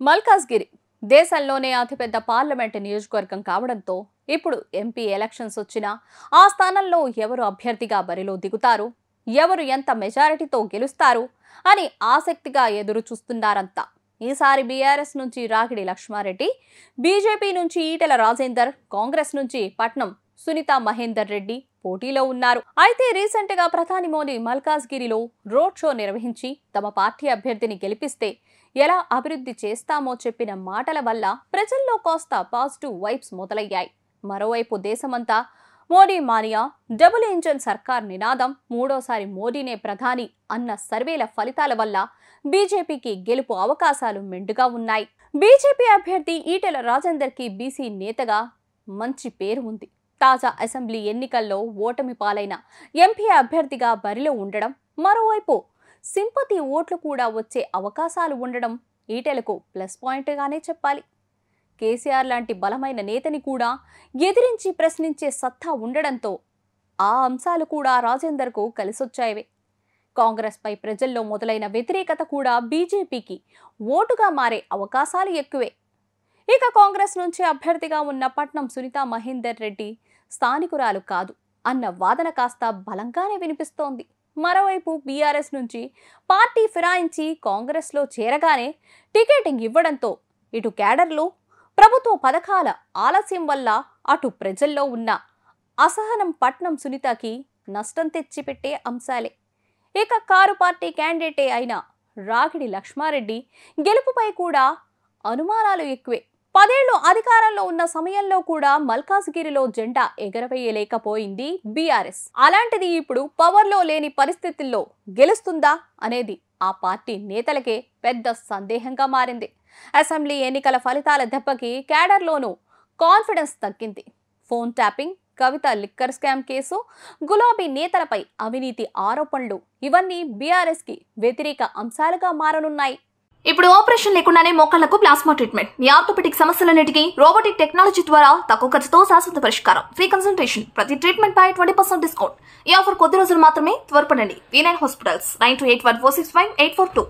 మల్కాజ్గిరి దేశంలోనే అతిపెద్ద పార్లమెంట్ నియోజకవర్గం కావడంతో ఇప్పుడు ఎంపీ ఎలక్షన్స్ వచ్చినా ఆ స్థానంలో ఎవరు అభ్యర్థిగా బరిలో దిగుతారు, ఎవరు ఎంత మెజారిటీతో గెలుస్తారు అని ఆసక్తిగా ఎదురు చూస్తున్నారంతా. ఈసారి బీఆర్ఎస్ నుంచి రాగిడి లక్ష్మారెడ్డి, బీజేపీ నుంచి ఈటెల రాజేందర్, కాంగ్రెస్ నుంచి పట్నం సునీత మహేందర్ రెడ్డి పోటీలో ఉన్నారు. అయితే రీసెంట్ గా ప్రధాని మోదీ మల్కాజ్గిరిలో రోడ్ షో నిర్వహించి తమ పార్టీ అభ్యర్థిని గెలిపిస్తే ఎలా అభివృద్ధి చేస్తామో చెప్పిన మాటల వల్ల ప్రజల్లో కాస్త పాజిటివ్ వైబ్స్ మొదలయ్యాయి. మరోవైపు దేశమంతా మోడీ మానియా, డబుల్ ఇంజన్ సర్కార్ నినాదం, మూడోసారి మోడీనే ప్రధాని అన్న సర్వేల ఫలితాల వల్ల బీజేపీకి గెలుపు అవకాశాలు మెండుగా ఉన్నాయి. బీజేపీ అభ్యర్థి ఈటెల రాజేందర్ కి బీసీ నేతగా మంచి పేరు ఉంది. తాజా అసెంబ్లీ ఎన్నికల్లో ఓటమి పాలైన ఎంపీ అభ్యర్థిగా బరిలో ఉండడం, మరోవైపు సింపతి ఓట్లు కూడా వచ్చే అవకాశాలు ఉండడం ఈటెలకు ప్లస్ పాయింట్గానే చెప్పాలి. కేసీఆర్ లాంటి బలమైన నేతని కూడా ఎదిరించి ప్రశ్నించే సత్తా ఉండడంతో ఆ అంశాలు కూడా రాజేందర్కు కలిసొచ్చాయవే. కాంగ్రెస్ పై ప్రజల్లో మొదలైన వ్యతిరేకత కూడా బీజేపీకి ఓటుగా మారే అవకాశాలు ఎక్కువే. ఇక కాంగ్రెస్ నుంచి అభ్యర్థిగా ఉన్న పట్నం సునీత మహేందర్ రెడ్డి స్థానికురాలు కాదు అన్న వాదన కాస్త బలంగానే వినిపిస్తోంది. మరోవైపు బీఆర్ఎస్ నుంచి పార్టీ ఫిరాయించి కాంగ్రెస్లో చేరగానే టికెటింగ్ ఇవ్వడంతో ఇటు క్యాడర్లు, ప్రభుత్వ పథకాల ఆలస్యం వల్ల అటు ప్రజల్లో ఉన్న అసహనం పట్నం సునీతకి నష్టం తెచ్చిపెట్టే అంశాలే. ఇక కారు పార్టీ క్యాండిడేటే అయిన రాగిడి లక్ష్మారెడ్డి గెలుపుపై కూడా అనుమానాలు ఎక్కువే. 10 ఏళ్లు అధికారంలో ఉన్న సమయంలో కూడా మల్కాజ్గిరిలో జెండా ఎగరవేయలేకపోయింది బీఆర్ఎస్. అలాంటిది ఇప్పుడు పవర్లో లేని పరిస్థితుల్లో గెలుస్తుందా అనేది ఆ పార్టీ నేతలకే పెద్ద సందేహంగా మారింది. అసెంబ్లీ ఎన్నికల ఫలితాల దెబ్బకి క్యాడర్లోనూ కాన్ఫిడెన్స్ తగ్గింది. ఫోన్ ట్యాపింగ్, కవిత లిక్కర్ స్కామ్ కేసు, గులాబీ నేతలపై అవినీతి ఆరోపణలు ఇవన్నీ బీఆర్ఎస్ కి వ్యతిరేక అంశాలుగా మారనున్నాయి. ఇప్పుడు ఆపరేషన్ లేకుండానే మోకాళ్లకు ప్లాస్మా ట్రీట్మెంట్, మీ ఆర్థోపెటిక్ సమస్యలన్నిటికీ రోబోటిక్ టెక్నాలజీ ద్వారా తక్కువ ఖర్చుతో శాశ్వత పరిష్కారం, ఫ్రీ కన్సల్టేషన్, ప్రతి ట్రీట్మెంట్ పై 20% డిస్కౌంట్. ఈ ఆఫర్ కొద్ది రోజులు మాత్రమే, త్వరపడండి. V9 hospitals 9281465842.